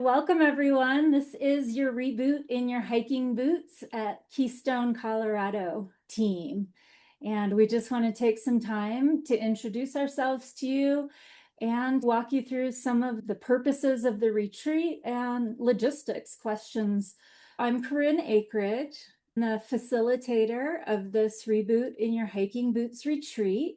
Welcome, everyone. This is your reboot in your hiking boots at Keystone, Colorado team. And we just want to take some time to introduce ourselves to you and walk you through some of the purposes of the retreat and logistics questions. I'm Corinne Akridge, the facilitator of this reboot in your hiking boots retreat.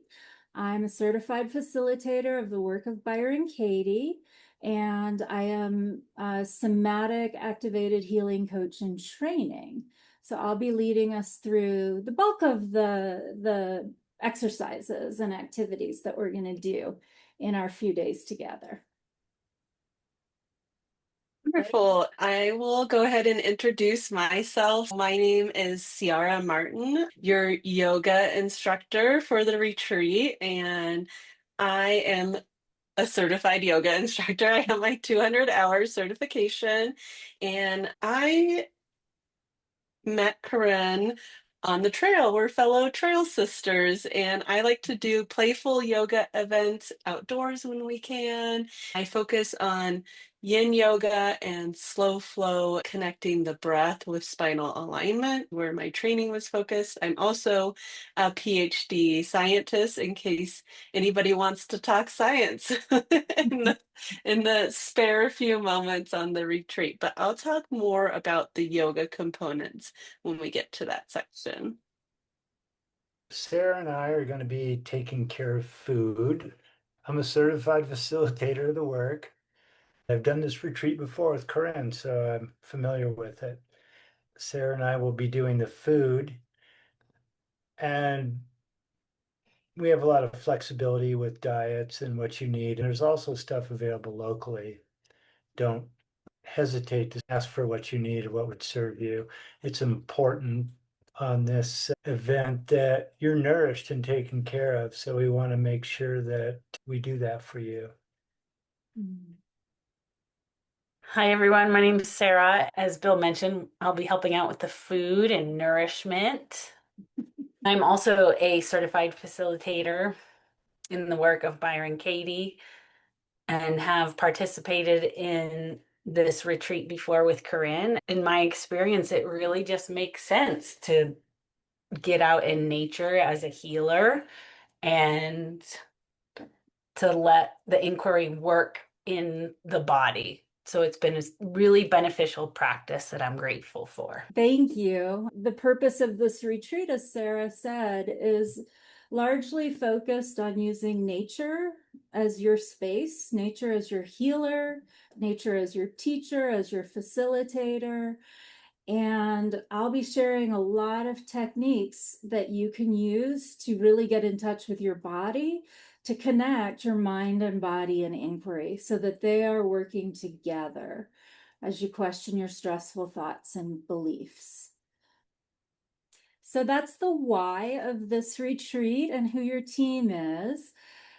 I'm a certified facilitator of the work of Byron Katie, and I am a somatic activated healing coach in training. So I'll be leading us through the bulk of the exercises and activities that we're going to do in our few days together. Wonderful. I will go ahead and introduce myself. My name is Ciara Martin, your yoga instructor for the retreat, and I am a certified yoga instructor. I have my 200 hour certification, and I met Corinne on the trail. We're fellow trail sisters, and I like to do playful yoga events outdoors when we can. I focus on yin yoga and slow flow, connecting the breath with spinal alignment, where my training was focused. I'm also a PhD scientist, in case anybody wants to talk science in the spare few moments on the retreat. But I'll talk more about the yoga components when we get to that section. Sarah and I are going to be taking care of food. I'm a certified facilitator of the work. I've done this retreat before with Corinne, so I'm familiar with it. Sarah and I will be doing the food, and we have a lot of flexibility with diets and what you need. And there's also stuff available locally. Don't hesitate to ask for what you need or what would serve you. It's important on this event that you're nourished and taken care of. So we want to make sure that we do that for you. Hi, everyone. My name is Sarah. As Bill mentioned, I'll be helping out with the food and nourishment. I'm also a certified facilitator in the work of Byron Katie and have participated in this retreat before with Corinne. In my experience, it really just makes sense to get out in nature as a healer and to let the inquiry work in the body. So it's been a really beneficial practice that I'm grateful for. Thank you. The purpose of this retreat, as Sarah said, is largely focused on using nature as your space, nature as your healer, nature as your teacher, as your facilitator. And I'll be sharing a lot of techniques that you can use to really get in touch with your body, to connect your mind and body and inquiry so that they are working together as you question your stressful thoughts and beliefs. So that's the why of this retreat and who your team is.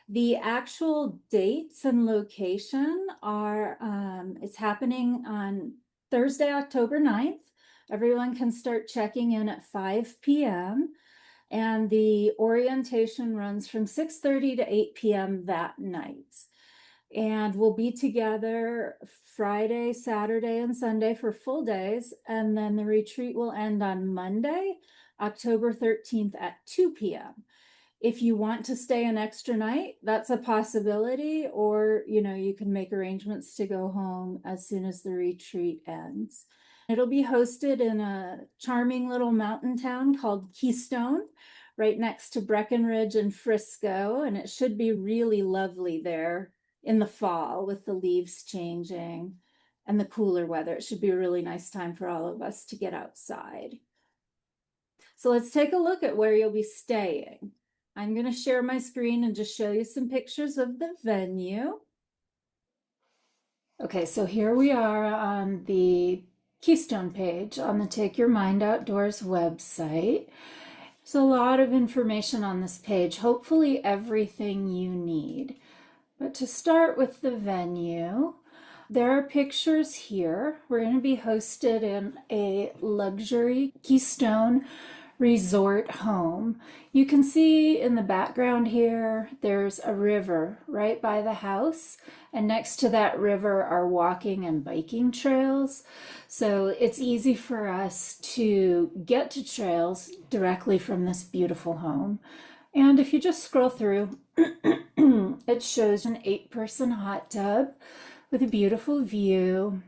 The actual dates and location are, it's happening on Thursday, October 9th. Everyone can start checking in at 5 p.m. And the orientation runs from 6:30 to 8 p.m. that night. And we'll be together Friday, Saturday, and Sunday for full days. And then the retreat will end on Monday, October 13th at 2 p.m. If you want to stay an extra night, that's a possibility, or you can make arrangements to go home as soon as the retreat ends. It'll be hosted in a charming little mountain town called Keystone, right next to Breckenridge and Frisco, and it should be really lovely there in the fall with the leaves changing and the cooler weather. It should be a really nice time for all of us to get outside. So let's take a look at where you'll be staying. I'm going to share my screen and just show you some pictures of the venue. Okay, so here we are on the Keystone page on the Take Your Mind Outdoors website. There's a lot of information on this page, hopefully everything you need. But to start with the venue, there are pictures here. We're going to be hosted in a luxury Keystone resort home. You can see in the background here, there's a river right by the house. And next to that river are walking and biking trails. So it's easy for us to get to trails directly from this beautiful home. And if you just scroll through, it shows an 8-person hot tub with a beautiful view.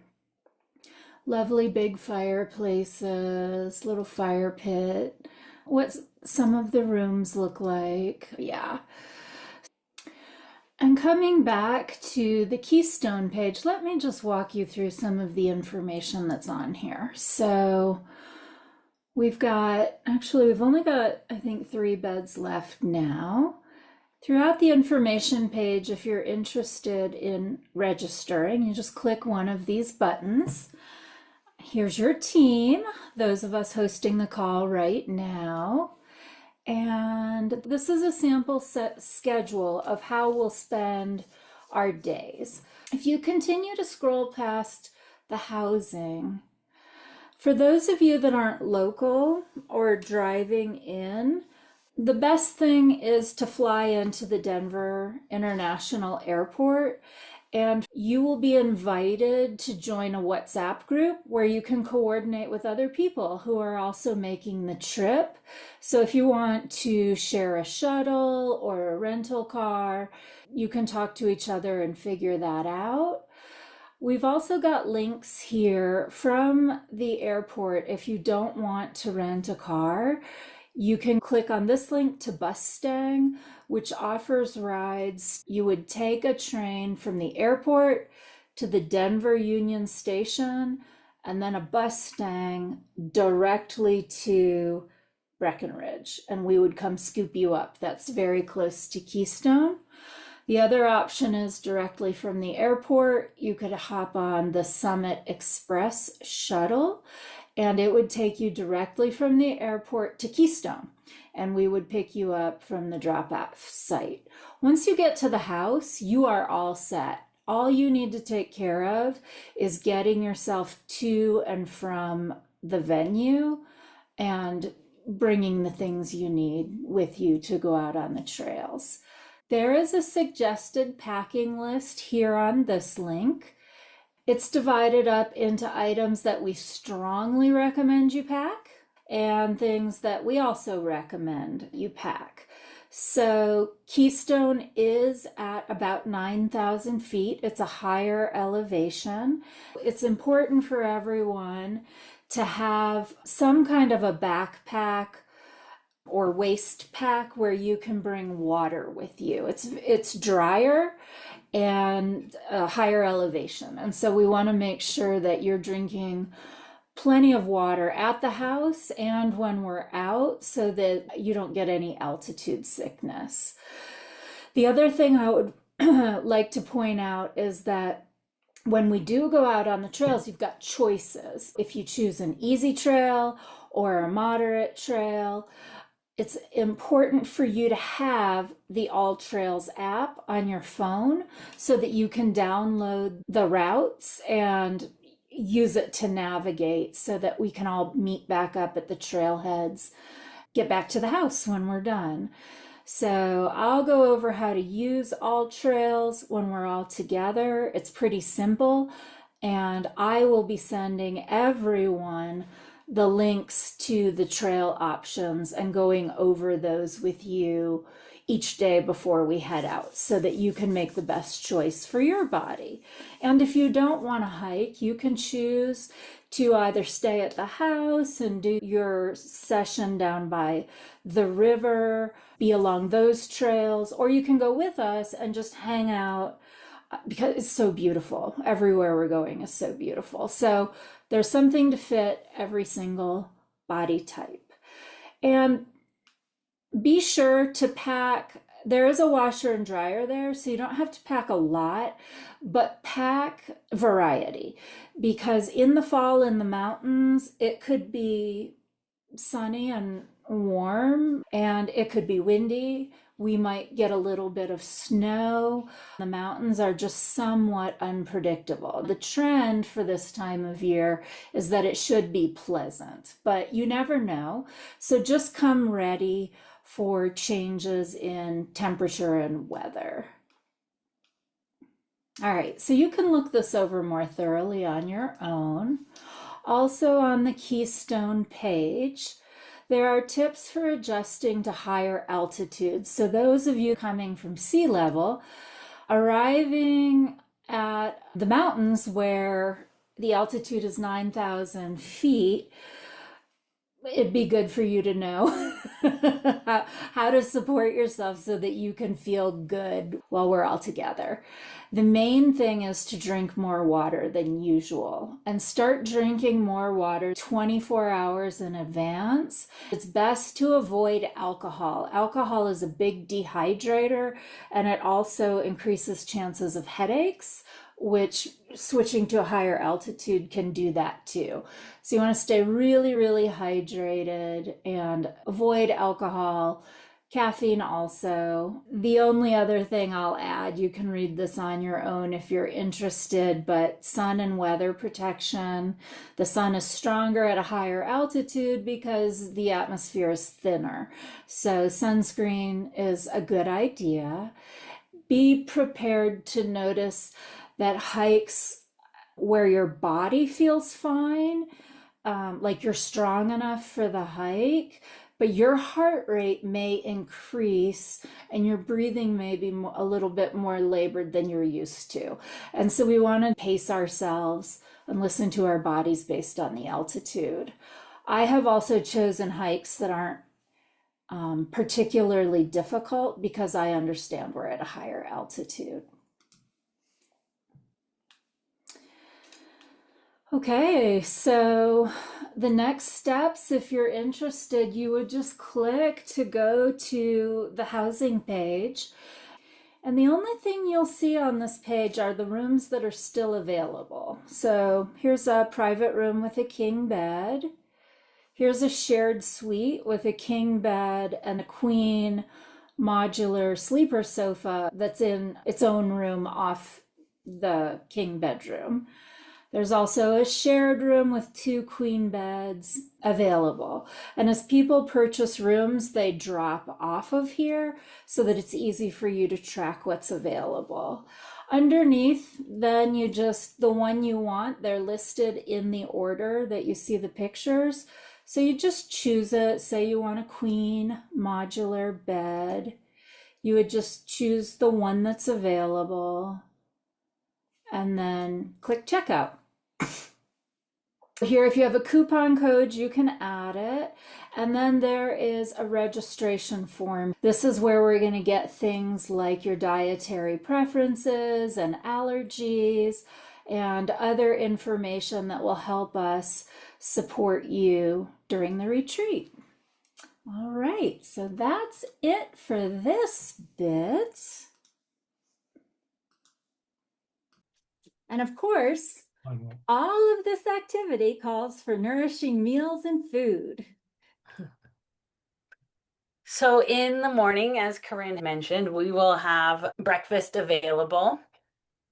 Lovely big fireplaces, little fire pit. What some of the rooms look like. Yeah. And coming back to the Keystone page, let me just walk you through some of the information that's on here. So we've only got, I think, 3 beds left now. Throughout the information page, if you're interested in registering, you just click one of these buttons. Here's your team, those of us hosting the call right now. And this is a sample set schedule of how we'll spend our days. If you continue to scroll past the housing, for those of you that aren't local or driving in, the best thing is to fly into the Denver International Airport, and you will be invited to join a WhatsApp group where you can coordinate with other people who are also making the trip. So if you want to share a shuttle or a rental car, you can talk to each other and figure that out. We've also got links here from the airport. If you don't want to rent a car, you can click on this link to Bustang, which offers rides. You would take a train from the airport to the Denver Union Station and then a Bustang directly to Breckenridge, and we would come scoop you up. That's very close to Keystone. The other option is directly from the airport. You could hop on the Summit Express shuttle, and it would take you directly from the airport to Keystone, and we would pick you up from the drop-off site. Once you get to the house, you are all set. All you need to take care of is getting yourself to and from the venue and bringing the things you need with you to go out on the trails. There is a suggested packing list here on this link. It's divided up into items that we strongly recommend you pack and things that we also recommend you pack. So Keystone is at about 9,000 feet. It's a higher elevation. It's important for everyone to have some kind of a backpack or waist pack where you can bring water with you. It's drier and a higher elevation. And so we want to make sure that you're drinking plenty of water at the house and when we're out so that you don't get any altitude sickness. The other thing I would like to point out is that when we do go out on the trails, you've got choices. If you choose an easy trail or a moderate trail, it's important for you to have the All Trails app on your phone so that you can download the routes and use it to navigate so that we can all meet back up at the trailheads, get back to the house when we're done. So I'll go over how to use All Trails when we're all together. It's pretty simple, and I will be sending everyone the links to the trail options and going over those with you each day before we head out so that you can make the best choice for your body. And if you don't want to hike, you can choose to either stay at the house and do your session down by the river, be along those trails, or you can go with us and just hang out because it's so beautiful. Everywhere we're going is so beautiful. So there's something to fit every single body type. And be sure to pack. There is a washer and dryer there, so you don't have to pack a lot, but pack variety, because in the fall in the mountains, it could be sunny and warm, and it could be windy. We might get a little bit of snow. The mountains are just somewhat unpredictable. The trend for this time of year is that it should be pleasant, but you never know. So just come ready for changes in temperature and weather. All right, so you can look this over more thoroughly on your own. Also on the Keystone page, there are tips for adjusting to higher altitudes. So those of you coming from sea level, arriving at the mountains where the altitude is 9,000 feet, it'd be good for you to know how to support yourself so that you can feel good while we're all together. The main thing is to drink more water than usual and start drinking more water 24 hours in advance. It's best to avoid alcohol. Alcohol is a big dehydrator, and it also increases chances of headaches, which switching to a higher altitude can do that too. So you want to stay really, really hydrated and avoid alcohol, caffeine also. The only other thing I'll add, you can read this on your own if you're interested, but sun and weather protection. The sun is stronger at a higher altitude because the atmosphere is thinner. So sunscreen is a good idea. Be prepared to notice that hikes where your body feels fine, like you're strong enough for the hike, but your heart rate may increase and your breathing may be a little bit more labored than you're used to. And so we want to pace ourselves and listen to our bodies based on the altitude. I have also chosen hikes that aren't particularly difficult because I understand we're at a higher altitude. Okay, so the next steps, if you're interested, you would just click to go to the housing page. And the only thing you'll see on this page are the rooms that are still available. So here's a private room with a king bed. Here's a shared suite with a king bed and a queen modular sleeper sofa that's in its own room off the king bedroom. There's also a shared room with 2 queen beds available. And as people purchase rooms, they drop off of here so that it's easy for you to track what's available. Underneath, then you just, the one you want, they're listed in the order that you see the pictures. So you just choose it. Say you want a queen modular bed. You would just choose the one that's available and then click checkout. Here, if you have a coupon code, you can add it. And then there is a registration form. This is where we're going to get things like your dietary preferences and allergies and other information that will help us support you during the retreat. All right, so that's it for this bit. And of course, all of this activity calls for nourishing meals and food. So in the morning, as Corinne mentioned, we will have breakfast available.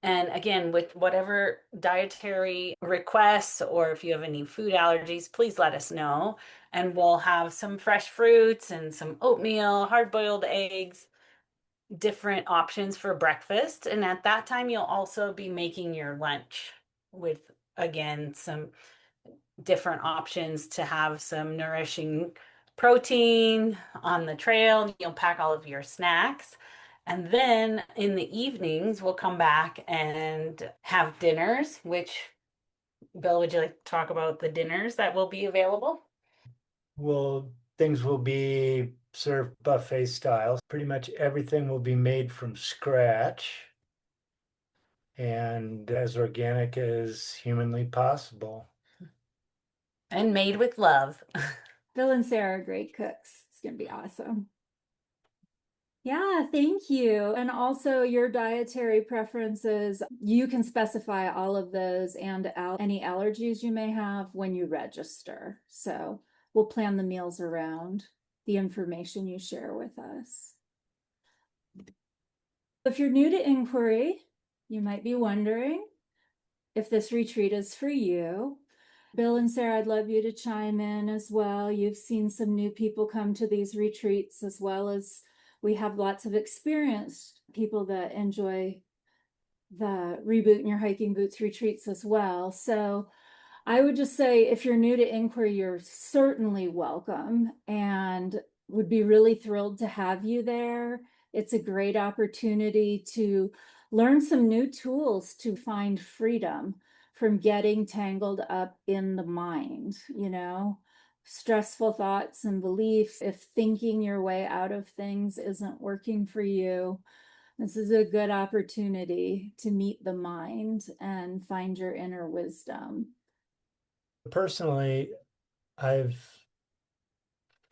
And again, with whatever dietary requests or if you have any food allergies, please let us know. And we'll have some fresh fruits and some oatmeal, hard-boiled eggs, different options for breakfast. And at that time, you'll also be making your lunch with, again, some different options to have some nourishing protein on the trail. You'll pack all of your snacks. And then in the evenings, we'll come back and have dinners, which, Bill, would you like to talk about the dinners that will be available? Well, things will be served buffet style. Pretty much everything will be made from scratch and as organic as humanly possible. And made with love. Bill and Sarah are great cooks. It's going to be awesome. Yeah, thank you. And also your dietary preferences, you can specify all of those and any allergies you may have when you register. So we'll plan the meals around the information you share with us. If you're new to inquiry, you might be wondering if this retreat is for you. Bill and Sarah, I'd love you to chime in as well. You've seen some new people come to these retreats, as well as we have lots of experienced people that enjoy the Reboot in Your Hiking Boots retreats as well. So I would just say if you're new to inquiry, you're certainly welcome and would be really thrilled to have you there. It's a great opportunity to learn some new tools to find freedom from getting tangled up in the mind, stressful thoughts and beliefs. If thinking your way out of things isn't working for you, this is a good opportunity to meet the mind and find your inner wisdom. Personally, I've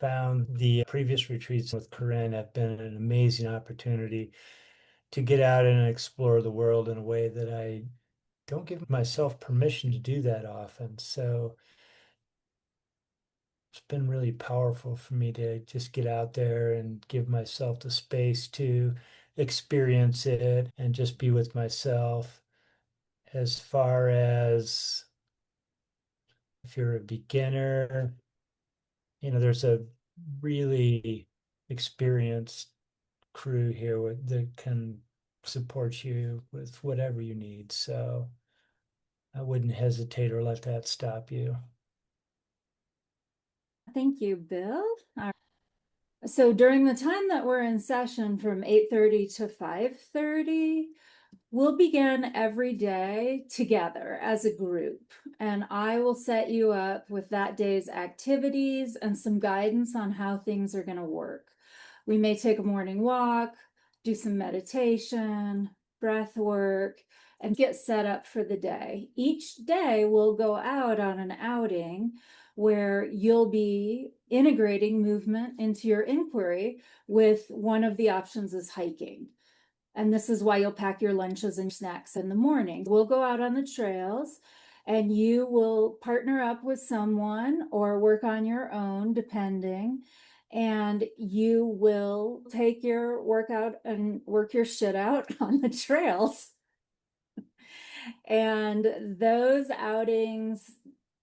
found the previous retreats with Corinne have been an amazing opportunity to get out and explore the world in a way that I don't give myself permission to do that often. So it's been really powerful for me to just get out there and give myself the space to experience it and just be with myself. As far as if you're a beginner, there's a really experienced crew here that can support you with whatever you need. So I wouldn't hesitate or let that stop you. Thank you, Bill. So during the time that we're in session from 8:30 to 5:30, we'll begin every day together as a group, and I will set you up with that day's activities and some guidance on how things are going to work. We may take a morning walk, do some meditation, breath work, and get set up for the day. Each day we'll go out on an outing where you'll be integrating movement into your inquiry with one of the options is hiking. And this is why you'll pack your lunches and snacks in the morning. We'll go out on the trails and you will partner up with someone or work on your own, depending. And you will take your workout and work your shit out on the trails. And those outings,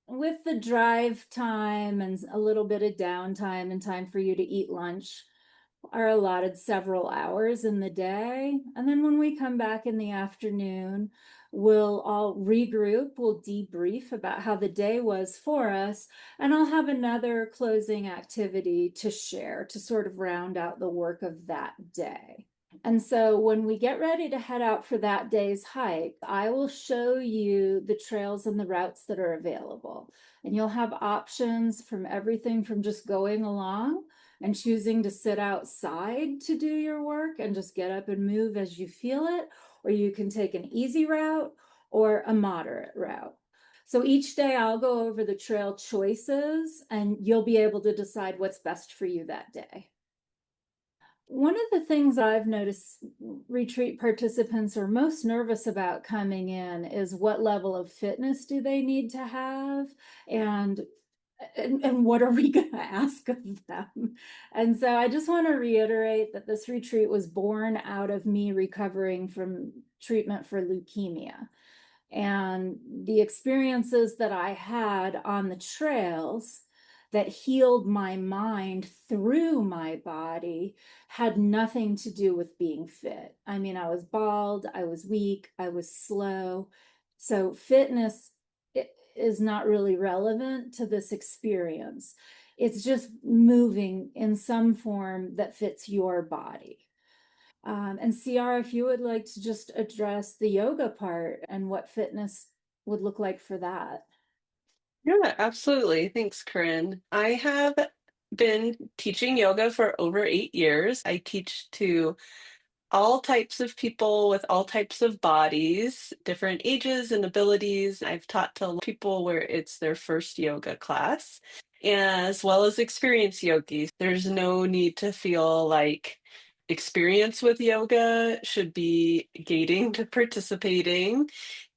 with the drive time and a little bit of downtime and time for you to eat lunch, are allotted several hours in the day. And then when we come back in the afternoon, we'll all regroup, we'll debrief about how the day was for us, and I'll have another closing activity to share to sort of round out the work of that day. And so when we get ready to head out for that day's hike, I will show you the trails and the routes that are available. And you'll have options from everything from just going along and choosing to sit outside to do your work and just get up and move as you feel it, or you can take an easy route or a moderate route. So each day I'll go over the trail choices and you'll be able to decide what's best for you that day. One of the things I've noticed retreat participants are most nervous about coming in is what level of fitness do they need to have, and what are we going to ask of them? And so I just want to reiterate that this retreat was born out of me recovering from treatment for leukemia. And the experiences that I had on the trails that healed my mind through my body had nothing to do with being fit. I mean, I was bald, I was weak, I was slow. So fitness is not really relevant to this experience. It's just moving in some form that fits your body. And Ciara, if you would like to just address the yoga part and what fitness would look like for that. Yeah, absolutely. Thanks, Corinne. I have been teaching yoga for over 8 years. I teach to all types of people with all types of bodies, different ages and abilities. I've taught to people where it's their first yoga class, as well as experienced yogis. There's no need to feel like experience with yoga should be gating to participating.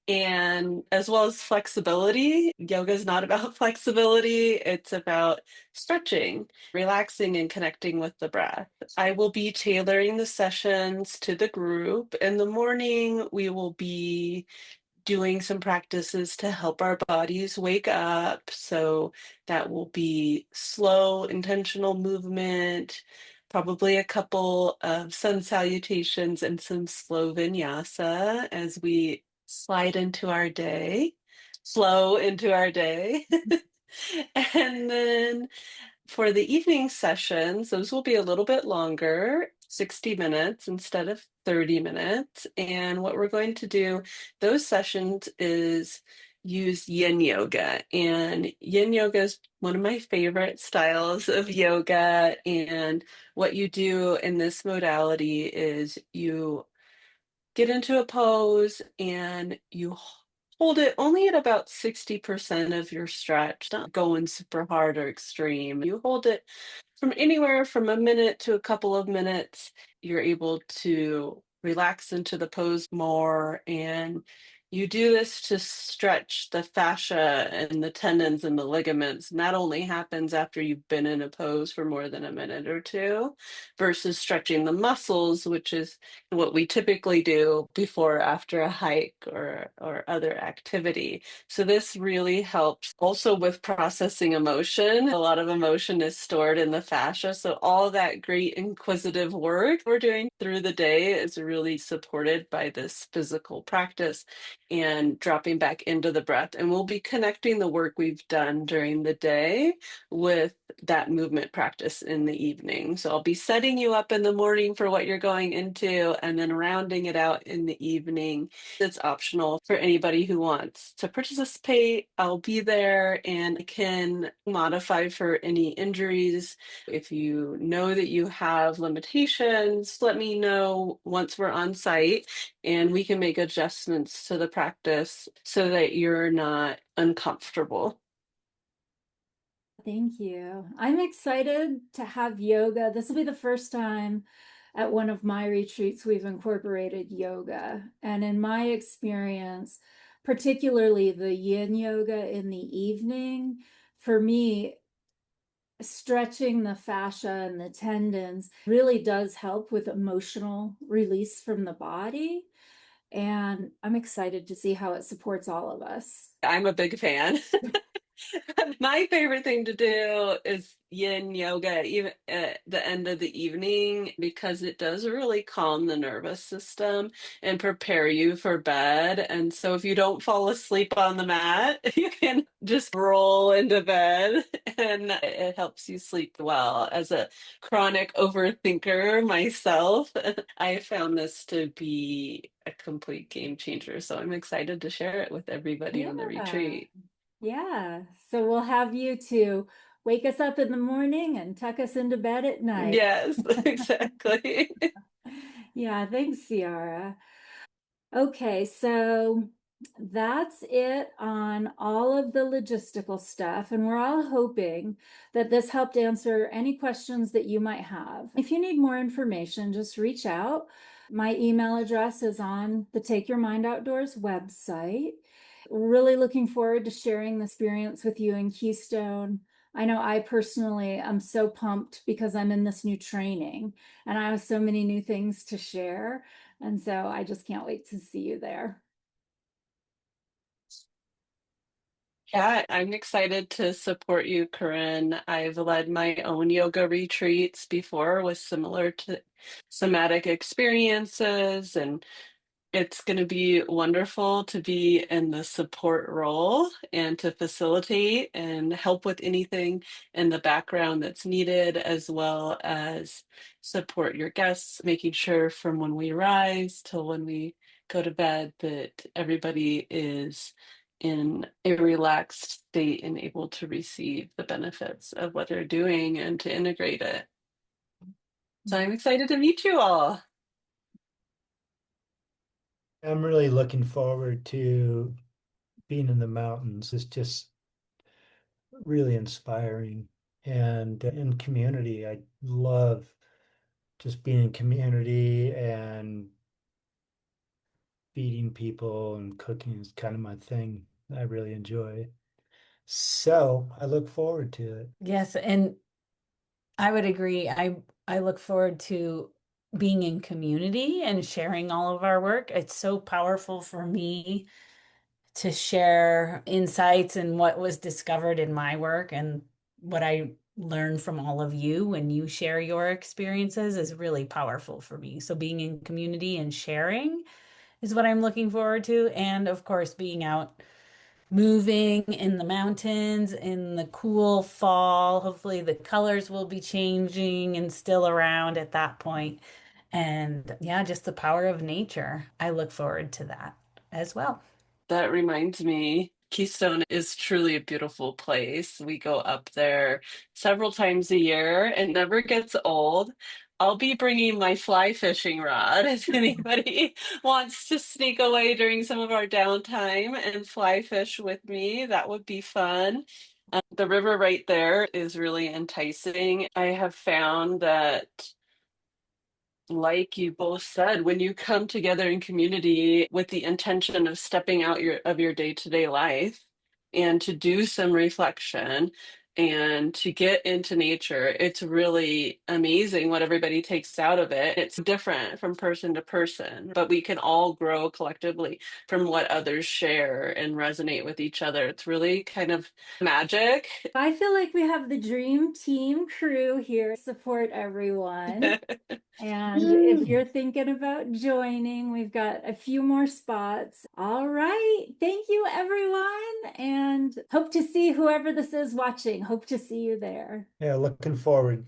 and as well as flexibility. Yoga is not about flexibility, it's about stretching, relaxing, and connecting with the breath. I will be tailoring the sessions to the group. In the morning, we will be doing some practices to help our bodies wake up. So that will be slow, intentional movement, probably a couple of sun salutations and some slow vinyasa as we slide into our day, flow into our day. And then for the evening sessions, those will be a little bit longer, 60 minutes instead of 30 minutes. And what we're going to do, those sessions is use yin yoga. And yin yoga is one of my favorite styles of yoga. And what you do in this modality is you get into a pose and you hold it only at about 60% of your stretch, not going super hard or extreme. You hold it from anywhere from a minute to a couple of minutes. You're able to relax into the pose more, and you do this to stretch the fascia and the tendons and the ligaments. And that only happens after you've been in a pose for more than a minute or two, versus stretching the muscles, which is what we typically do before or after a hike or other activity. So this really helps also with processing emotion. A lot of emotion is stored in the fascia. So all that great inquisitive work we're doing through the day is really supported by this physical practice and dropping back into the breath. And we'll be connecting the work we've done during the day with that movement practice in the evening. So I'll be setting you up in the morning for what you're going into and then rounding it out in the evening. It's optional for anybody who wants to participate. I'll be there and can modify for any injuries. If you know that you have limitations, let me know once we're on site and we can make adjustments to the practice so that you're not uncomfortable. Thank you. I'm excited to have yoga. This will be the first time at one of my retreats we've incorporated yoga. And in my experience, particularly the yin yoga in the evening, for me, stretching the fascia and the tendons really does help with emotional release from the body. And I'm excited to see how it supports all of us. I'm a big fan. My favorite thing to do is yin yoga, even at the end of the evening, because it does really calm the nervous system and prepare you for bed. And so if you don't fall asleep on the mat, you can just roll into bed and it helps you sleep well. As a chronic overthinker myself, I found this to be a complete game changer. So I'm excited to share it with everybody on the Yeah. retreat. Yeah. So we'll have you to wake us up in the morning and tuck us into bed at night. Yes, exactly. Yeah, thanks, Ciara. Okay, so that's it on all of the logistical stuff. And we're all hoping that this helped answer any questions that you might have. If you need more information, just reach out. My email address is on the Take Your Mind Outdoors website. Really looking forward to sharing the experience with you in Keystone. I know I personally am so pumped because I'm in this new training and I have so many new things to share. And so I just can't wait to see you there. Yeah, I'm excited to support you, Corinne. I've led my own yoga retreats before with similar to somatic experiences, and it's going to be wonderful to be in the support role and to facilitate and help with anything in the background that's needed, as well as support your guests, making sure from when we rise till when we go to bed that everybody is in a relaxed state and able to receive the benefits of what they're doing and to integrate it. So I'm excited to meet you all. I'm really looking forward to being in the mountains. It's just really inspiring. And in community, I love just being in community and feeding people and cooking is kind of my thing. I really enjoy. So I look forward to it. Yes, and I would agree. I look forward to being in community and sharing all of our work. It's so powerful for me to share insights and what was discovered in my work and what I learned from all of you when you share your experiences is really powerful for me. So being in community and sharing is what I'm looking forward to. And of course, being out moving in the mountains in the cool fall. Hopefully, the colors will be changing and still around at that point. And yeah, just the power of nature. I look forward to that as well. That reminds me, Keystone is truly a beautiful place. We go up there several times a year and never gets old. I'll be bringing my fly fishing rod if anybody wants to sneak away during some of our downtime and fly fish with me. That would be fun. The river right there is really enticing. I have found that, like you both said, when you come together in community with the intention of stepping out your day-to-day life and to do some reflection and to get into nature, it's really amazing what everybody takes out of it. It's different from person to person, but we can all grow collectively from what others share and resonate with each other. It's really kind of magic. I feel like we have the dream team crew here to support everyone. And if you're thinking about joining, we've got a few more spots. All right. Thank you, everyone. And hope to see whoever this is watching. Hope to see you there. Yeah, looking forward.